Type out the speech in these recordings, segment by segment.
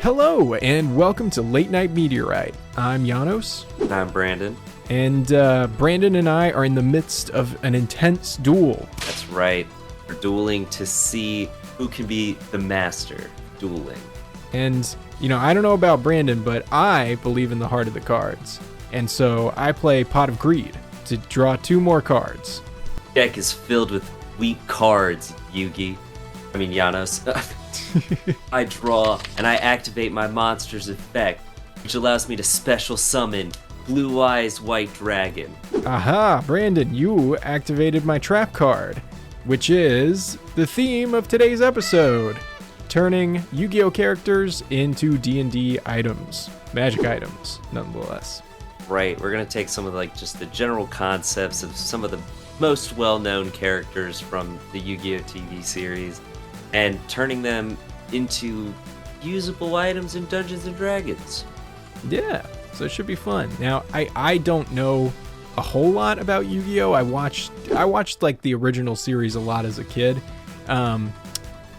Hello, and welcome to Late Night Meteorite. I'm Yahnos. I'm Brandon. And Brandon and I are in the midst of an intense duel. That's right. We're dueling to see who can be the master dueling. And, I don't know about Brandon, but I believe in the heart of the cards. And so I play Pot of Greed to draw 2 more cards. Deck is filled with weak cards, Yugi. I mean, Yahnos. I draw, and I activate my monster's effect, which allows me to special summon Blue Eyes White Dragon. Aha, Brandon, you activated my trap card, which is the theme of today's episode, turning Yu-Gi-Oh characters into D&D items, magic items, nonetheless. Right, we're going to take some of just the general concepts of some of the most well-known characters from the Yu-Gi-Oh TV series, and turning them into usable items in Dungeons & Dragons. Yeah, so it should be fun. Now, I don't know a whole lot about Yu-Gi-Oh! I watched like the original series a lot as a kid. I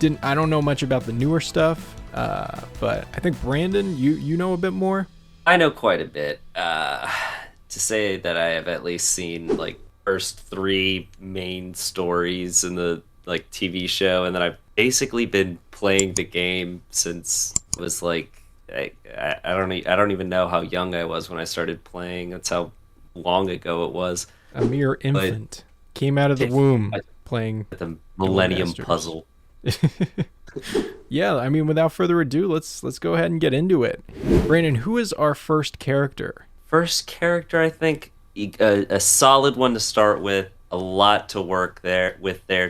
don't know much about the newer stuff, but I think Brandon, you know a bit more? I know quite a bit. To say that I have at least seen first 3 main stories in the TV show, and then I've basically been playing the game since it was I don't even know how young I was when I started playing. That's how long ago it was. A mere infant came out of the womb playing the Millennium Puzzle. Yeah, I mean, without further ado, let's go ahead and get into it. Brandon, who is our first character? First character, I think a solid one to start with. A lot to work there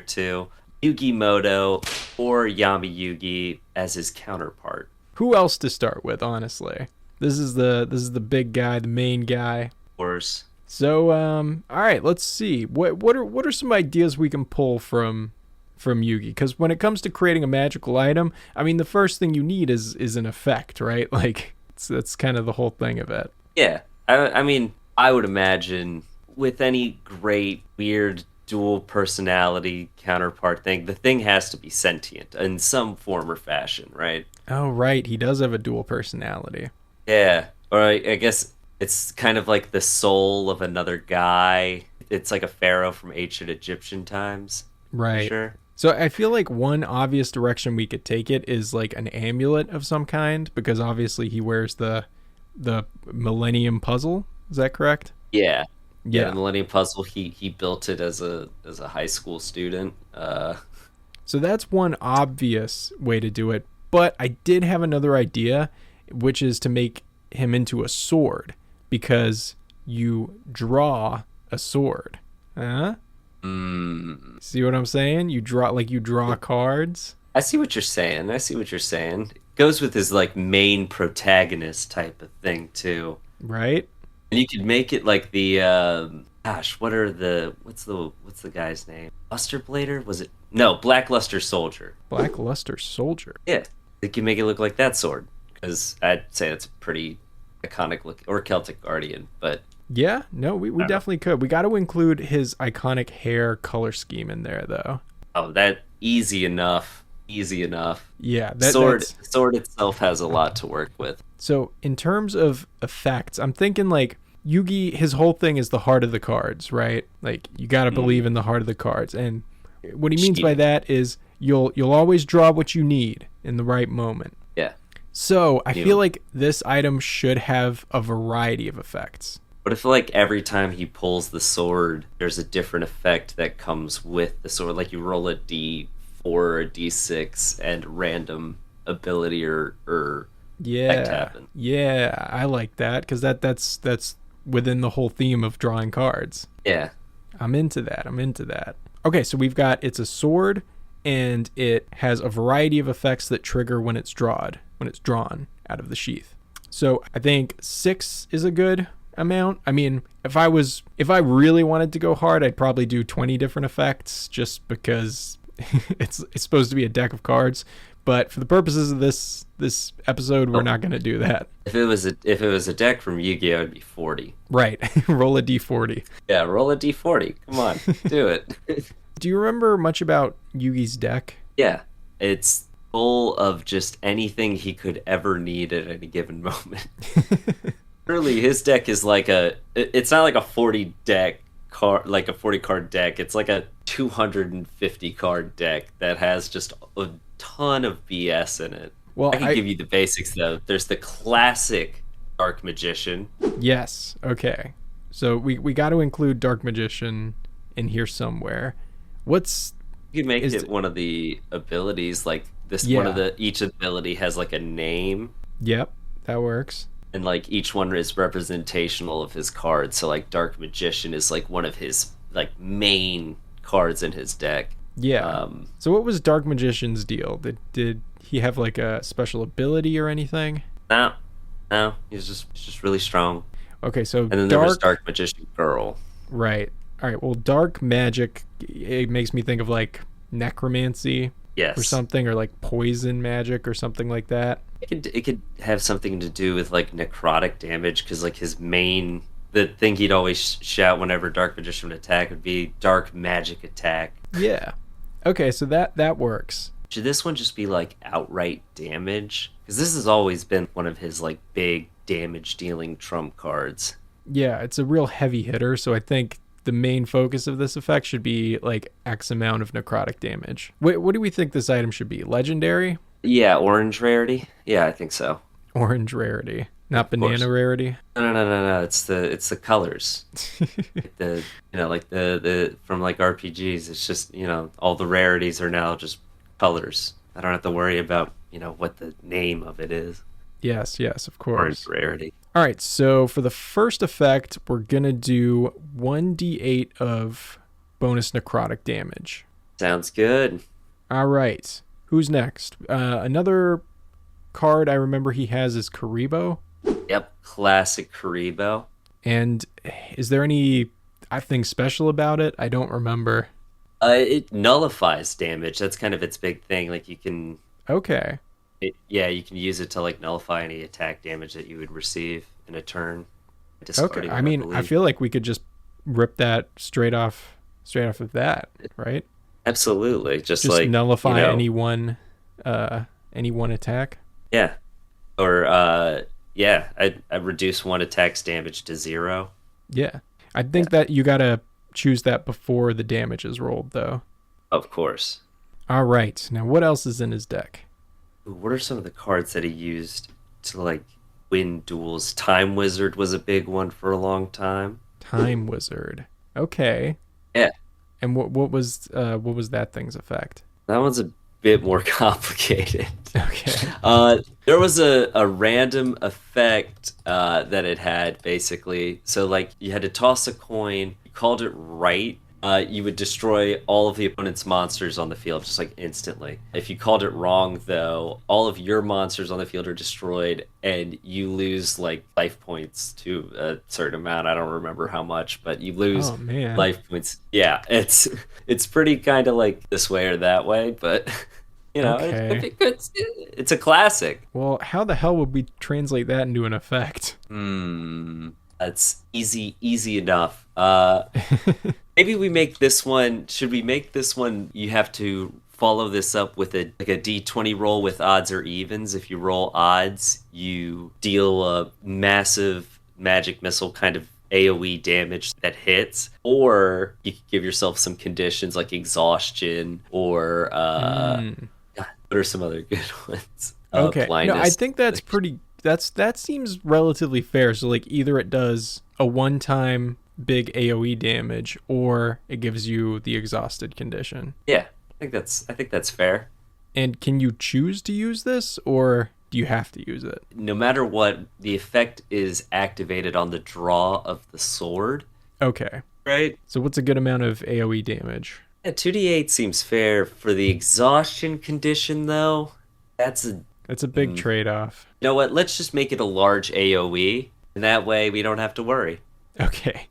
too. YuGiMoto or Yami Yugi as his counterpart. Who else to start with, honestly? This is the big guy, the main guy. Of course. So, all right, let's see. What are some ideas we can pull from Yugi? Because when it comes to creating a magical item, I mean, the first thing you need is an effect, right? That's kind of the whole thing of it. Yeah, I mean, I would imagine with any great, weird, dual personality counterpart thing, the thing has to be sentient in some form or fashion, right? Oh, right. He does have a dual personality. Yeah. Or I guess it's kind of like the soul of another guy. It's like a pharaoh from ancient Egyptian times. Right. Sure. So I feel like one obvious direction we could take it is like an amulet of some kind, because obviously he wears the Millennium Puzzle. Is that correct? Yeah. Yeah, the Millennium Puzzle, he built it as a high school student. So that's one obvious way to do it. But I did have another idea, which is to make him into a sword, because you draw a sword. Huh? See what I'm saying? You draw cards. I see what you're saying. It goes with his main protagonist type of thing too. Right? And you could make it like the what's the guy's name? Luster Blader? Was it? No, Black Luster Soldier. Black Luster Soldier. Yeah. You can make it look like that sword, because I'd say that's a pretty iconic look, or Celtic Guardian, but yeah, no, we definitely could. We got to include his iconic hair color scheme in there, though. Oh, that easy enough. Yeah, sword itself has a lot to work with. So in terms of effects, I'm thinking Yugi, his whole thing is the heart of the cards, right? You got to believe in the heart of the cards, and what he means by that is you'll always draw what you need in the right moment. Yeah. So I feel like this item should have a variety of effects. But I feel every time he pulls the sword, there's a different effect that comes with the sword. You roll a D4 or a D6 and random ability or effect happen. Yeah, I like that, because that's within the whole theme of drawing cards. Yeah. I'm into that. Okay, so we've got, it's a sword, and it has a variety of effects that trigger when it's drawn out of the sheath. So I think 6 is a good amount. I mean, if I really wanted to go hard, I'd probably do 20 different effects, just because it's supposed to be a deck of cards. But for the purposes of this episode, we're not going to do that. If it was a deck from Yu-Gi-Oh, it'd be 40. Right. Roll a D40. Yeah, roll a D40. Come on, do it. Do you remember much about Yugi's deck? Yeah, it's full of just anything he could ever need at any given moment. Really, his deck is like it's not like a 40 deck card, like a 40 card deck. It's like a 250 card deck that has just a ton of BS in it. Well, I can give you the basics though. There's the classic Dark Magician. Yes. Okay. So we got to include Dark Magician in here somewhere. You can make it one of the abilities, like this. Yeah. Each ability has like a name. Yep, that works. And like each one is representational of his cards. So like Dark Magician is like one of his like main cards in his deck. Yeah. So what was Dark Magician's deal? Did he have like a special ability or anything? No, he's just really strong. Okay, so and then there was Dark Magician Girl. Right. All right. Well, dark magic, it makes me think of like necromancy. Yes. Or something, or like poison magic or something like that. It could have something to do with like necrotic damage, because like the thing he'd always shout whenever Dark Magician would attack would be Dark Magic Attack. Yeah. Okay, so that works. Should this one just be like outright damage? Because this has always been one of his like big damage dealing trump cards. Yeah, it's a real heavy hitter, so I think the main focus of this effect should be like X amount of necrotic damage. What do we think this item should be? Legendary? Yeah, orange rarity. Yeah, I think so. Orange rarity, not banana rarity. No. It's the colors. Like the from like RPGs. It's just all the rarities are now just colors. I don't have to worry about what the name of it is. Yes, of course. Orange rarity. All right, so for the first effect, we're going to do 1d8 of bonus necrotic damage. Sounds good. All right, who's next? Another card I remember he has is Karibo. Yep, classic Karibo. And is there anything special about it? I don't remember. It nullifies damage. That's kind of its big thing. Like you can... Okay. You can use it to like nullify any attack damage that you would receive in a turn. Okay, I feel like we could just rip that straight off of that, right? Absolutely, just like nullify any one attack. Yeah, or I reduce one attack's damage to 0. Yeah, I think that you gotta choose that before the damage is rolled, though. Of course. All right, now what else is in his deck? What are some of the cards that he used to like win duels? Time Wizard was a big one for a long time. Time Wizard. Okay. Yeah. And what was that thing's effect? That one's a bit more complicated. Okay. There was a random effect that it had basically. So like you had to toss a coin, you called it right. You would destroy all of the opponent's monsters on the field just like instantly. If you called it wrong, though, all of your monsters on the field are destroyed and you lose like life points to a certain amount. I don't remember how much, but you lose life points. Yeah, it's pretty kind of like this way or that way, but okay. It's a classic. Well, how the hell would we translate that into an effect? That's easy enough. Maybe we make this one. Should we make this one? You have to follow this up with a D20 roll with odds or evens. If you roll odds, you deal a massive magic missile kind of AoE damage that hits, or you could give yourself some conditions like exhaustion or what are some other good ones? Okay, blindness. No, I think that's pretty. That seems relatively fair. So like either it does a one-time big AoE damage, or it gives you the exhausted condition. Yeah, I think that's fair. And can you choose to use this, or do you have to use it? No matter what, the effect is activated on the draw of the sword. Okay. Right? So what's a good amount of AoE damage? Yeah, 2d8 seems fair. For the exhaustion condition, though, that's a big trade-off. You know what? Let's just make it a large AoE, and that way we don't have to worry. Okay.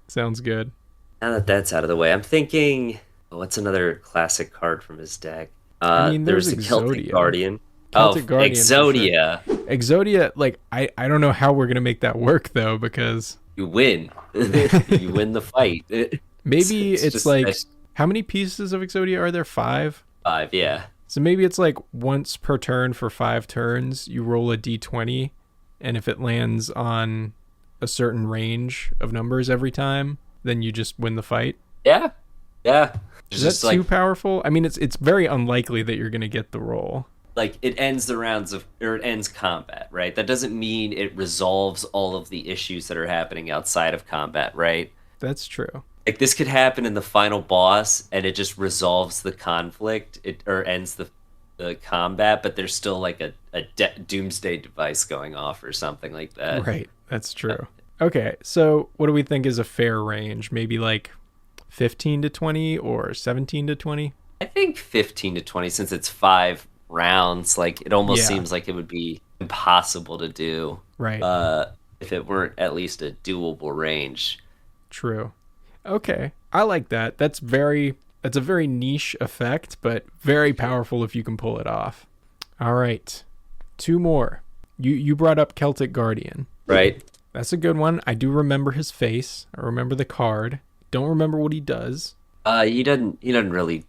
Sounds good. Now that that's out of the way, I'm thinking, what's another classic card from his deck? There's the Celtic Guardian. Guardian, Exodia. Sure. Exodia, like, I don't know how we're going to make that work, though, because... You win. You win the fight. Maybe it's like... How many pieces of Exodia are there? 5? 5, yeah. So So maybe it's like once per turn for 5 turns, you roll a d20, and if it lands on a certain range of numbers every time, then you just win the fight. Yeah. Is that too powerful? I mean, it's very unlikely that you're going to get the roll. Like, it ends it ends combat, right? That doesn't mean it resolves all of the issues that are happening outside of combat, right? That's true. Like, this could happen in the final boss, and it just resolves the conflict, or ends the combat, but there's still like a doomsday device going off or something like that. Right, that's true. Okay, so what do we think is a fair range? Maybe like 15 to 20 or 17 to 20? I think 15 to 20, since it's 5 rounds, like it almost seems like it would be impossible to do. Right. If it weren't at least a doable range. True. Okay. I like that. That's a very niche effect, but very powerful if you can pull it off. All right. 2 more. You brought up Celtic Guardian. Right. That's a good one. I do remember his face. I remember the card. Don't remember what he does. He don't really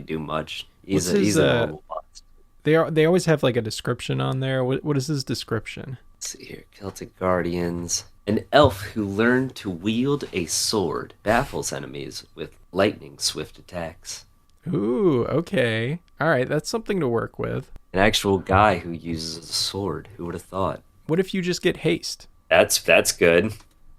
do much. He's a normal boss. They always have like a description on there. What is his description? Let's see here. Celtic Guardians. An elf who learned to wield a sword baffles enemies with lightning swift attacks. Ooh, okay. All right, that's something to work with. An actual guy who uses a sword. Who would have thought? What if you just get haste? That's good.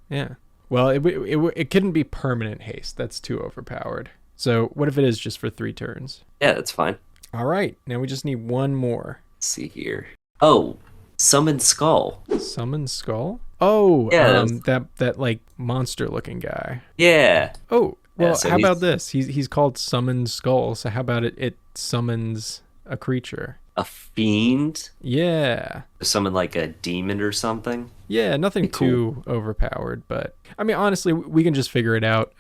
Yeah. Well, it couldn't be permanent haste. That's too overpowered. So what if it is just for 3 turns? Yeah, that's fine. All right. Now we just need 1 more. Let's see here. Oh, Summon Skull. Summon Skull? Oh, yeah, that like monster looking guy. Yeah. Oh, well, yeah, so how about this? He's called Summon Skull. So how about it summons a creature? A fiend? Yeah. Summon like a demon or something? Yeah, nothing too overpowered, but I mean, honestly, we can just figure it out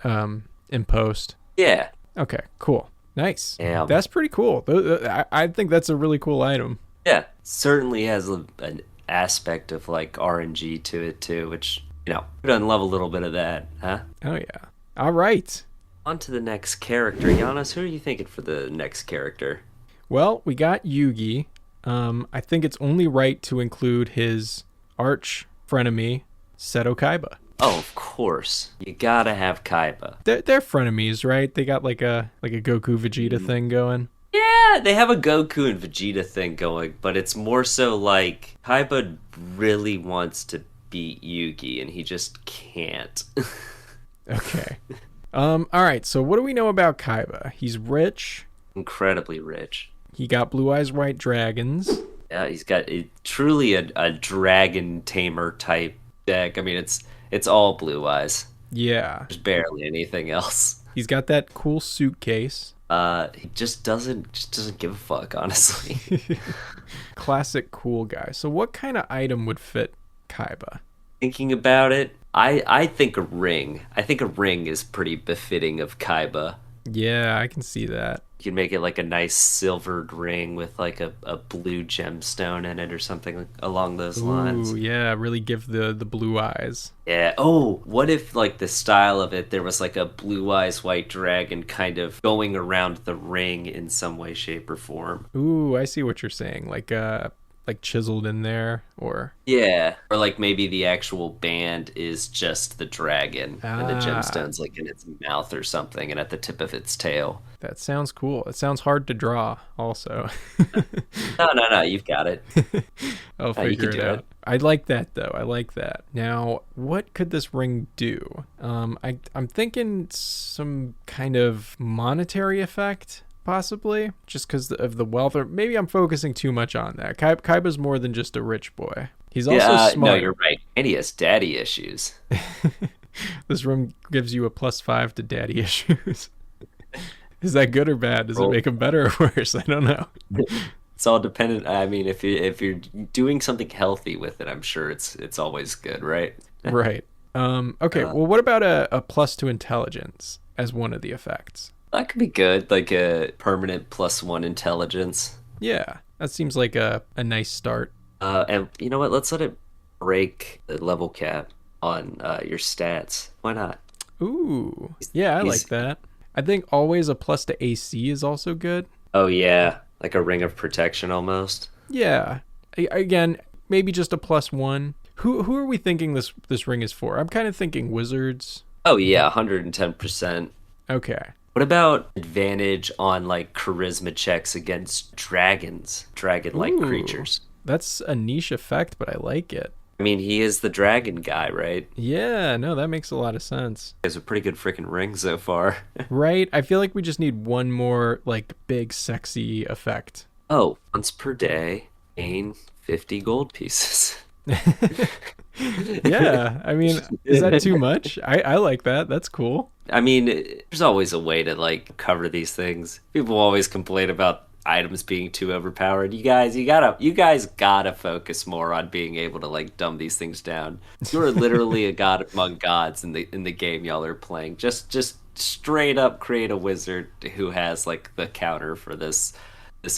in post. Yeah. Okay, cool. Nice. Yeah. That's pretty cool. I think that's a really cool item. Yeah. Certainly has an aspect of like RNG to it too, which, could unlevel a little bit of that, huh? Oh, yeah. All right. On to the next character. Yahnos, who are you thinking for the next character? Well, we got Yugi. I think it's only right to include his arch frenemy, Seto Kaiba. Oh, of course. You gotta have Kaiba. They're frenemies, right? They got like a Goku Vegeta thing going. Yeah, they have a Goku and Vegeta thing going, but it's more so like Kaiba really wants to beat Yugi and he just can't. Okay. All right, so what do we know about Kaiba? He's rich. Incredibly rich. He got blue eyes white dragons. Yeah, he's got truly a dragon tamer type deck. I mean, it's all blue eyes. Yeah. There's barely anything else. He's got that cool suitcase. He just doesn't give a fuck, honestly. Classic cool guy. So what kind of item would fit Kaiba? Thinking about it, I think a ring. I think a ring is pretty befitting of Kaiba. Yeah, I can see that. You can make it like a nice silvered ring with like a blue gemstone in it or something along those lines. Ooh, yeah, really give the blue eyes. Yeah. Oh, what if like the style of it, there was like a blue eyes white dragon kind of going around the ring in some way, shape, or form? Ooh, I see what you're saying. Like chiseled in there, or yeah, or like maybe the actual band is just the dragon and the gemstones like in its mouth or something and at the tip of its tail. That sounds cool. It sounds hard to draw also. No, you've got it. I'll figure it out. I like that though. I like that. Now, what could this ring do? I'm thinking some kind of monetary effect. Possibly, just because of the wealth, or maybe I'm focusing too much on that. Kaiba's more than just a rich boy. He's also smart. No, you're right. And he has daddy issues. This room gives you a +5 to daddy issues. Is that good or bad? Does it make him better or worse? I don't know. It's all dependent. I mean, if you're doing something healthy with it, I'm sure it's always good, right? Right. Okay. Well, what about a +2 intelligence as one of the effects? That could be good, like a permanent +1 intelligence. Yeah, that seems like a nice start. And you know what? Let's let it break the level cap on your stats. Why not? Ooh, yeah, I like that. I think always a +to AC is also good. Oh yeah, Like a ring of protection almost. Yeah. Again, maybe just a +1. Who are we thinking this ring is for? I'm kind of thinking wizards. Oh yeah, 110%. Okay. What about advantage on like charisma checks against dragons, dragon-like Ooh, creatures? that's a niche effect, but I like it. I mean, he is the dragon guy, right? Yeah, no, that makes a lot of sense. He has a pretty good freaking ring so far. Right? I feel like we just need one more like big sexy effect. Oh, once per day, gain 50 gold pieces. Yeah, I mean, is that too much? I like that. That's cool. I mean, there's always a way to like cover these things. People always complain about items being too overpowered. You guys gotta focus more on being able to like dumb these things down. You're literally a god among gods in the game y'all are playing. Just straight up create a wizard who has like the counter for this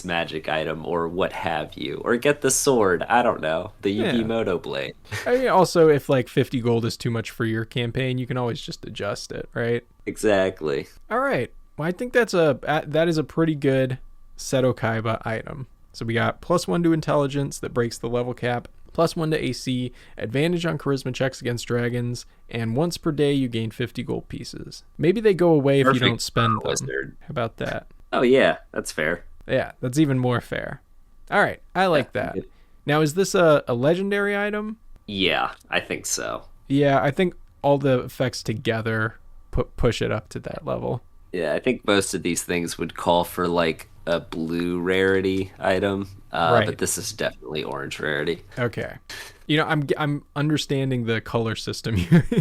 magic item or what have you, or get the sword. I don't know, the Yugimoto blade. I mean, also, if like 50 gold is too much for your campaign, you can always just adjust it, right? Exactly. All right. Well, I think that is a pretty good Seto Kaiba item. So we got +1 to intelligence that breaks the level cap, +1 to AC, advantage on charisma checks against dragons, and once per day you gain 50 gold pieces. Maybe they go away if you don't spend them. Wizard. How about that? Oh yeah, that's fair. Yeah, that's even more fair. All right, I like that. Now, is this a legendary item? Yeah, I think so. Yeah, I think all the effects together push it up to that level. Yeah, I think most of these things would call for like a blue rarity item, Right. but this is definitely orange rarity. Okay. You know, I'm understanding the color system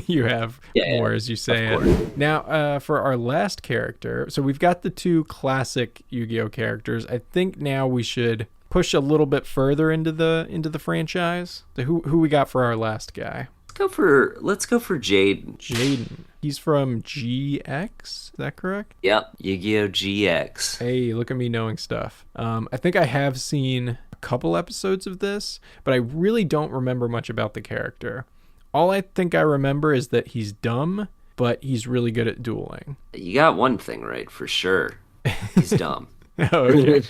you have more as you say it. Now, for our last character, so we've got the two classic Yu-Gi-Oh characters. I think now we should push a little bit further into the franchise. So who we got for our last guy? Let's go for Jaden. Jaden. He's from GX, is that correct? Yep, Yu-Gi-Oh GX. Hey, look at me knowing stuff. I think I have seen a couple episodes of this, but I really don't remember much about the character. All I think I remember is that he's dumb, but he's really good at dueling. You got one thing right for sure. He's dumb. Oh, okay.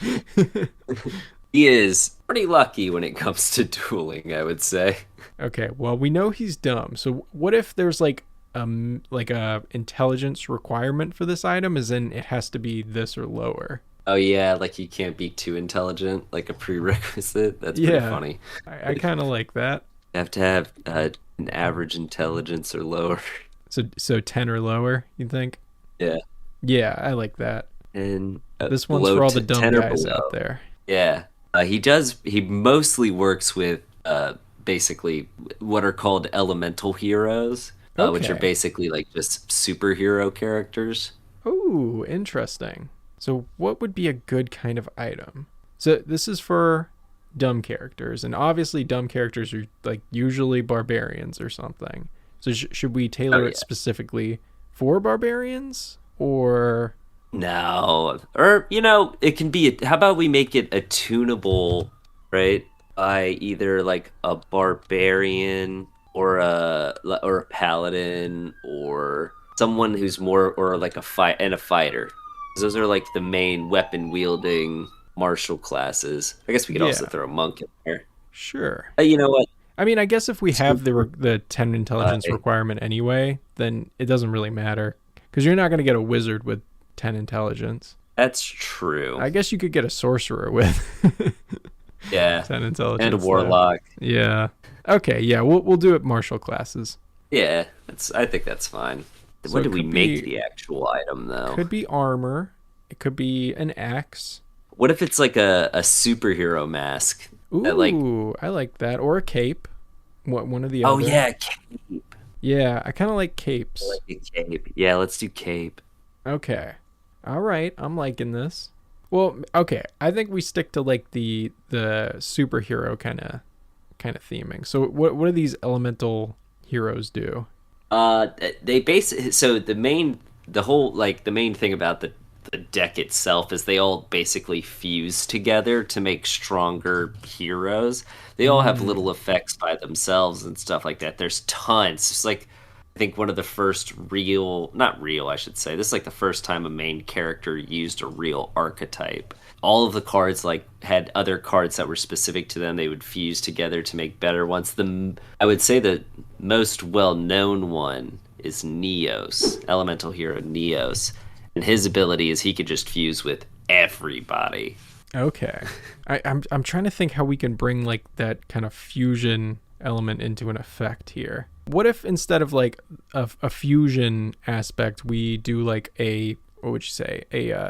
He is pretty lucky when it comes to dueling, I would say. Okay, well, we know he's dumb. So what if there's like a intelligence requirement for this item, as in it has to be this or lower? Oh yeah, like you can't be too intelligent, like a prerequisite. That's pretty funny. I kind of like that. You have to have an average intelligence or lower. So 10 or lower, you think? Yeah. Yeah, I like that. And this one's for all the dumb guys out there. Yeah. He mostly works with basically what are called elemental heroes, which are basically like just superhero characters. Oh, interesting. So what would be a good kind of item? So this is for dumb characters, and obviously dumb characters are like usually barbarians or something. So should we tailor it specifically for barbarians, or... No, or it can be. How about we make it attunable, right? By either like a barbarian or a paladin or someone who's more, or like a fighter. Those are like the main weapon wielding martial classes. I guess we could also throw a monk in there. Sure. You know what? I mean, I guess if we have the 10 intelligence requirement anyway, then it doesn't really matter, because you're not going to get a wizard with 10 intelligence. That's true. I guess you could get a sorcerer with 10 intelligence. And a warlock. Yeah. Okay, yeah, we'll do it martial classes. Yeah, I think that's fine. So when do we make the actual item though? Could be armor. It could be an axe. What if it's like a superhero mask? Ooh, I like that. Or a cape. One of the other. Oh yeah, cape. Yeah, I kind of like capes. I like a cape. Yeah, let's do cape. Okay. All right, I'm liking this. Well, okay, I think we stick to like the superhero kind of theming. So what do these elemental heroes do? They so the main thing about the deck itself is they all basically fuse together to make stronger heroes. They all have little effects by themselves and stuff like that. There's tons. It's like I think one of the first real, not real, I should say. This is like the first time a main character used a real archetype. All of the cards like had other cards that were specific to them. They would fuse together to make better ones. I would say the most well-known one is Neos, elemental hero Neos. And his ability is he could just fuse with everybody. Okay. I'm trying to think how we can bring like that kind of fusion element into an effect here. What if instead of like a fusion aspect, we do like what would you say?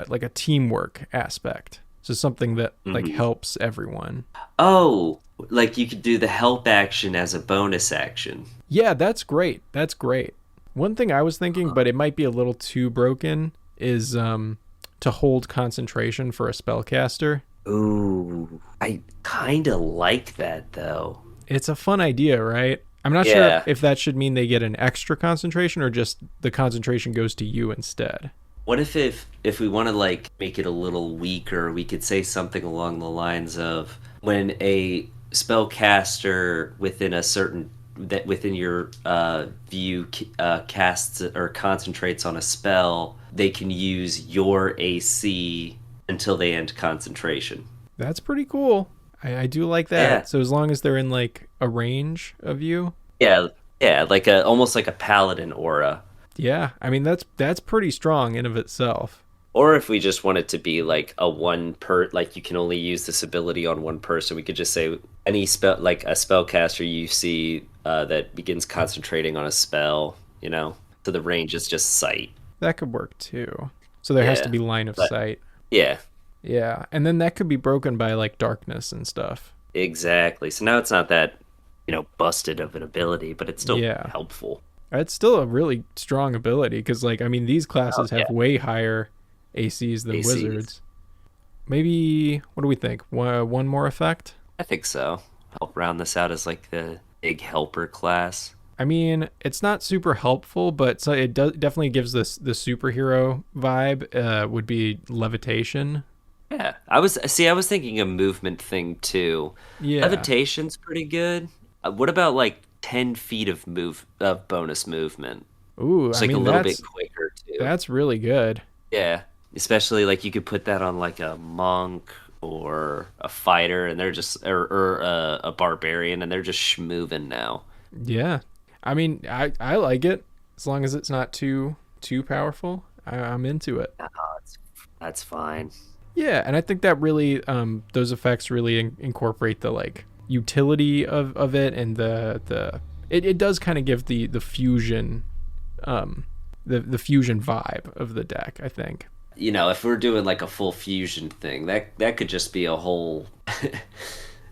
Like a teamwork aspect. So something that like helps everyone. Oh, like you could do the help action as a bonus action. Yeah, that's great. That's great. One thing I was thinking, but it might be a little too broken, is to hold concentration for a spellcaster. Ooh, I kind of like that though. It's a fun idea, right? I'm not sure if that should mean they get an extra concentration or just the concentration goes to you instead. What if we want to like make it a little weaker, we could say something along the lines of when a spellcaster within your view casts or concentrates on a spell, they can use your AC until they end concentration. That's pretty cool. I do like that. Yeah. So as long as they're in like a range of you. Yeah, like almost like a paladin aura. Yeah, I mean that's pretty strong in of itself. Or if we just want it to be like like you can only use this ability on one person, we could just say any spell, like a spellcaster you see that begins concentrating on a spell, so the range is just sight. That could work too. So there has to be line of sight. Yeah. Yeah, and then that could be broken by like darkness and stuff. Exactly. So now it's not that, busted of an ability, but it's still helpful. It's still a really strong ability because, like, I mean, these classes have way higher ACs than wizards. Maybe, what do we think? One more effect? I think so. Help round this out as like the big helper class. I mean, it's not super helpful, but so it definitely gives this the superhero vibe. Would be levitation. Yeah, I was thinking a movement thing too. Yeah, levitation's pretty good. What about like 10 feet of bonus movement? Ooh, it's like a little bit quicker too. That's really good. Yeah, especially like you could put that on like a monk or a fighter, and they're just or a barbarian, and they're just schmoving now. Yeah, I mean, I like it as long as it's not too powerful. I'm into it. That's fine. Yeah, and I think that really those effects really incorporate the like utility of it, and it does kind of give the fusion the fusion vibe of the deck, I think. If we're doing like a full fusion thing, that could just be a whole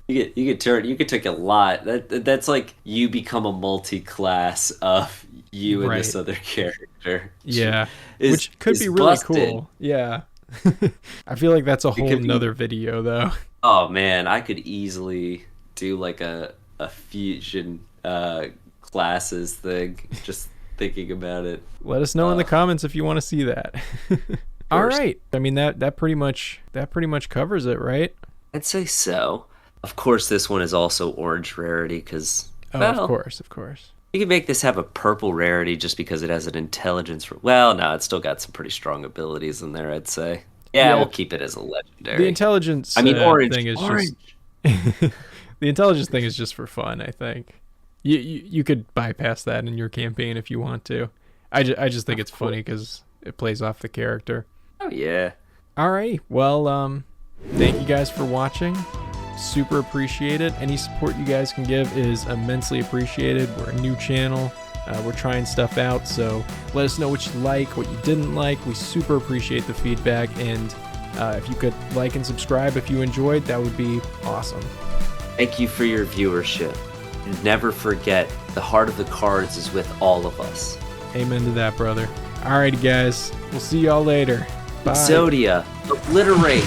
you could take a lot. That's like you become a multi-class of you and this other character. Yeah. Which could be really cool. Yeah. I feel like that's a whole nother video though. Oh man, I could easily do like a fusion classes thing, just thinking about it. Let us know in the comments if you want to see that. All right. I mean that pretty much covers it, right? I'd say so. Of course this one is also orange rarity because of course. You can make this have a purple rarity just because it has an intelligence. Well, no, it's still got some pretty strong abilities in there, I'd say. Yeah, we'll keep it as a legendary. The intelligence orange thing is orange. Just the intelligence thing is just for fun, I think. You could bypass that in your campaign if you want to. I just think it's funny because it plays off the character. Oh yeah. All right. Well, thank you guys for watching. Super appreciated. Any support you guys can give is immensely appreciated. We're a new channel. We're trying stuff out, so let us know what you like, what you didn't like. We super appreciate the feedback, and if you could like and subscribe if you enjoyed, that would be awesome. Thank you for your viewership. And never forget, the heart of the cards is with all of us. Amen to that, brother. Alrighty, guys. We'll see y'all later. Bye. Exodia, obliterate.